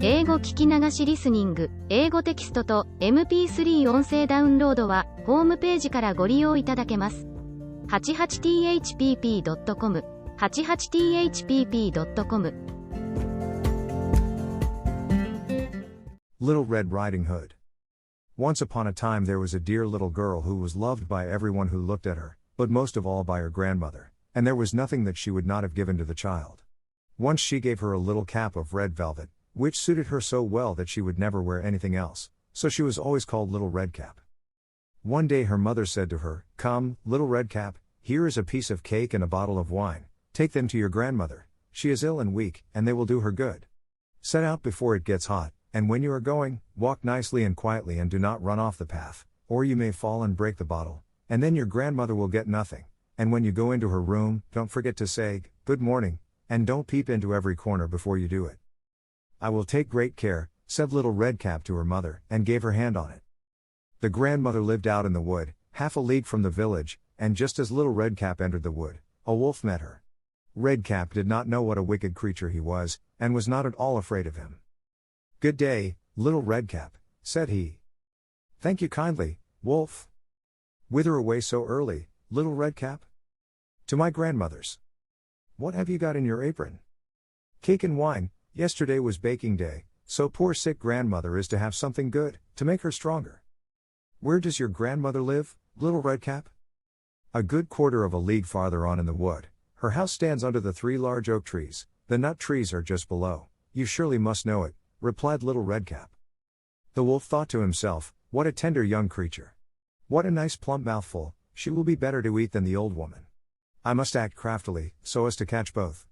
英語聞き流しリスニング、英語テキストと MP3 音声ダウンロードはホームページからご利用いただけます。88thpp.com 88thpp.com Little Red Riding Hood. Once upon a time there was a dear little girl who was loved by everyone who looked at her, but most of all by her grandmother, and there was nothing that she would not have given to the child. Once she gave her a little cap of red velvet, which suited her so well that she would never wear anything else, so she was always called Little Redcap. One day her mother said to her, "Come, Little Redcap, here is a piece of cake and a bottle of wine, take them to your grandmother, she is ill and weak, and they will do her good. Set out before it gets hot, and when you are going, walk nicely and quietly and do not run off the path, or you may fall and break the bottle, and then your grandmother will get nothing, and when you go into her room, don't forget to say, 'Good morning,' and don't peep into every corner before you do it." "I will take great care," said Little Redcap to her mother, and gave her hand on it. The grandmother lived out in the wood, half a league from the village, and just as Little Redcap entered the wood, a wolf met her. Redcap did not know what a wicked creature he was, and was not at all afraid of him. "Good day, Little Redcap," said he. "Thank you kindly, wolf." "Whither away so early, Little Redcap?" "To my grandmother's." "What have you got in your apron?" "Cake and wine. Yesterday was baking day, so poor sick grandmother is to have something good, to make her stronger." "Where does your grandmother live, Little Redcap?" "A good quarter of a league farther on in the wood. Her house stands under the 3 large oak trees, the nut trees are just below. You surely must know it," replied Little Redcap. The wolf thought to himself, "What a tender young creature. What a nice plump mouthful, she will be better to eat than the old woman. I must act craftily, so as to catch both."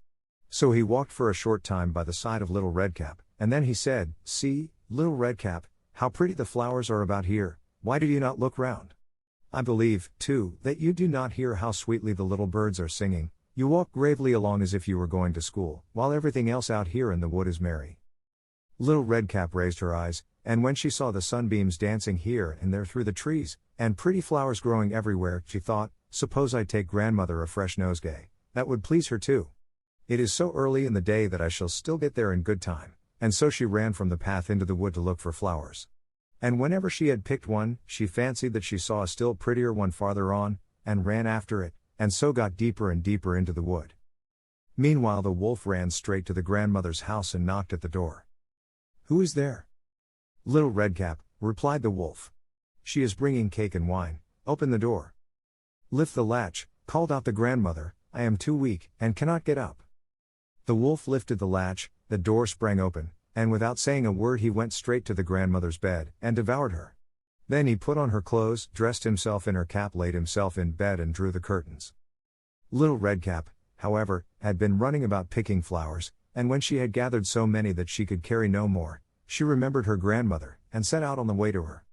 So he walked for a short time by the side of Little Redcap, and then he said, "See, Little Redcap, how pretty the flowers are about here, why do you not look round? I believe, too, that you do not hear how sweetly the little birds are singing. You walk gravely along as if you were going to school, while everything else out here in the wood is merry." Little Redcap raised her eyes, and when she saw the sunbeams dancing here and there through the trees, and pretty flowers growing everywhere, she thought, "Suppose I take grandmother a fresh nosegay, that would please her too. It is so early in the day that I shall still get there in good time," and so she ran from the path into the wood to look for flowers. And whenever she had picked one, she fancied that she saw a still prettier one farther on, and ran after it, and so got deeper and deeper into the wood. Meanwhile the wolf ran straight to the grandmother's house and knocked at the door. "Who is there?" "Little Redcap," replied the wolf. "She is bringing cake and wine, open the door." "Lift the latch," called out the grandmother, "I am too weak, and cannot get up." The wolf lifted the latch, the door sprang open, and without saying a word he went straight to the grandmother's bed, and devoured her. Then he put on her clothes, dressed himself in her cap, laid himself in bed and drew the curtains. Little Redcap, however, had been running about picking flowers, and when she had gathered so many that she could carry no more, she remembered her grandmother, and set out on the way to her.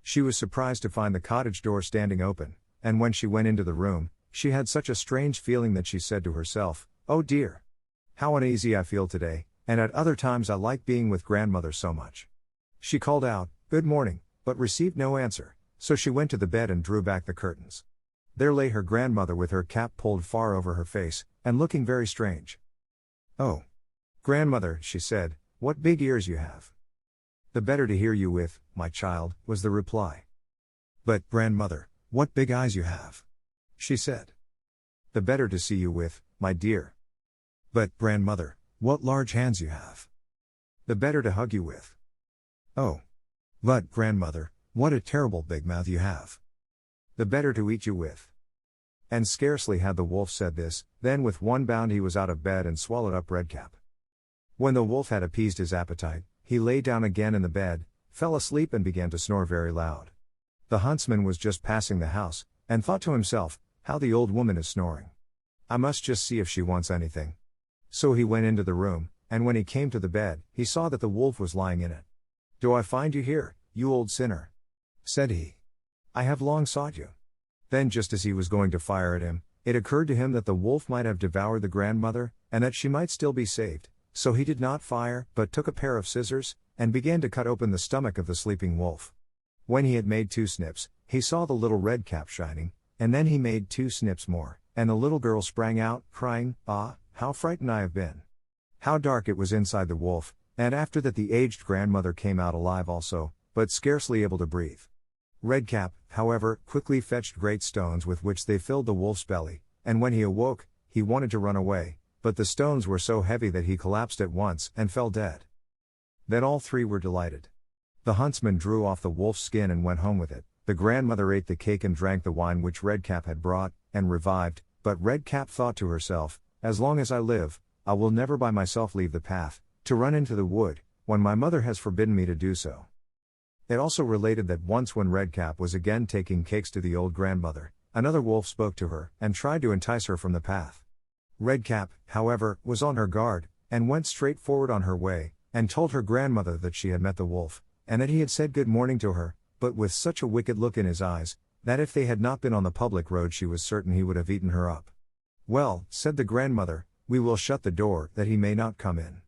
She was surprised to find the cottage door standing open, and when she went into the room, she had such a strange feeling that she said to herself, "Oh dear! How uneasy I feel today, and at other times I like being with grandmother so much." She called out, "Good morning," but received no answer, so she went to the bed and drew back the curtains. There lay her grandmother with her cap pulled far over her face, and looking very strange. "Oh, grandmother," she said, "what big ears you have." "The better to hear you with, my child," was the reply. "But, grandmother, what big eyes you have," she said. "The better to see you with, my dear." "But, grandmother, what large hands you have." "The better to hug you with." "Oh. But, grandmother, what a terrible big mouth you have." "The better to eat you with." And scarcely had the wolf said this, then with one bound he was out of bed and swallowed up Redcap. When the wolf had appeased his appetite, he lay down again in the bed, fell asleep and began to snore very loud. The huntsman was just passing the house, and thought to himself, "How the old woman is snoring. I must just see if she wants anything." So he went into the room, and when he came to the bed, he saw that the wolf was lying in it. "Do I find you here, you old sinner?" said he. "I have long sought you." Then just as he was going to fire at him, it occurred to him that the wolf might have devoured the grandmother, and that she might still be saved, so he did not fire, but took a pair of scissors, and began to cut open the stomach of the sleeping wolf. When he had made 2 snips, he saw the Little Redcap shining, and then he made 2 snips more, and the little girl sprang out, crying, "Ah, how frightened I have been." How dark it was inside the wolf, And after that the aged grandmother came out alive also, but scarcely able to breathe. Redcap, however, quickly fetched great stones with which they filled the wolf's belly, and when he awoke, he wanted to run away, but the stones were so heavy that he collapsed at once and fell dead. Then all three were delighted. The huntsman drew off the wolf's skin and went home with it. The grandmother ate the cake and drank the wine which Redcap had brought, and revived, but Redcap thought to herself, "As long as I live, I will never by myself leave the path, to run into the wood, when my mother has forbidden me to do so." It also related that once when Redcap was again taking cakes to the old grandmother, another wolf spoke to her, and tried to entice her from the path. Redcap, however, was on her guard, and went straight forward on her way, and told her grandmother that she had met the wolf, and that he had said good morning to her, but with such a wicked look in his eyes, that if they had not been on the public road she was certain he would have eaten her up. "Well," said the grandmother, "we will shut the door, that he may not come in."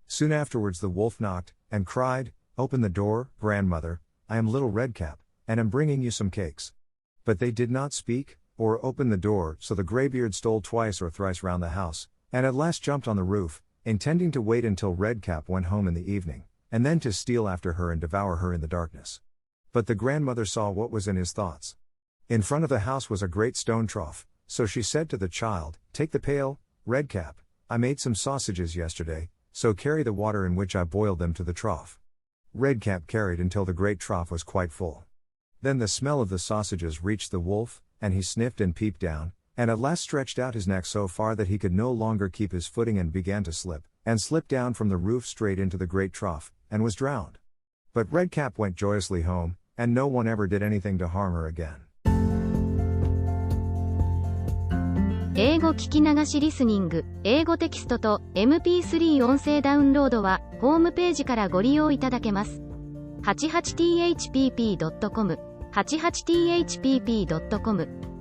Soon afterwards the wolf knocked, and cried, "Open the door, grandmother, I am little Redcap, and am bringing you some cakes." But they did not speak, or open the door, so the greybeard stole twice or thrice round the house, and at last jumped on the roof, intending to wait until Redcap went home in the evening, and then to steal after her and devour her in the darkness. But the grandmother saw what was in his thoughts. In front of the house was a great stone trough, so she said to the child, "Take the pail, Redcap, I made some sausages yesterday, so carry the water in which I boiled them to the trough." Redcap carried until the great trough was quite full. Then the smell of the sausages reached the wolf, and he sniffed and peeped down, and at last stretched out his neck so far that he could no longer keep his footing and began to slip, and slipped down from the roof straight into the great trough, and was drowned. But Redcap went joyously home, and no one ever did anything to harm her again. 英語聞き流しリスニング、英語テキストと MP3 音声ダウンロードはホームページからご利用いただけます。88thpp.com、88thpp.com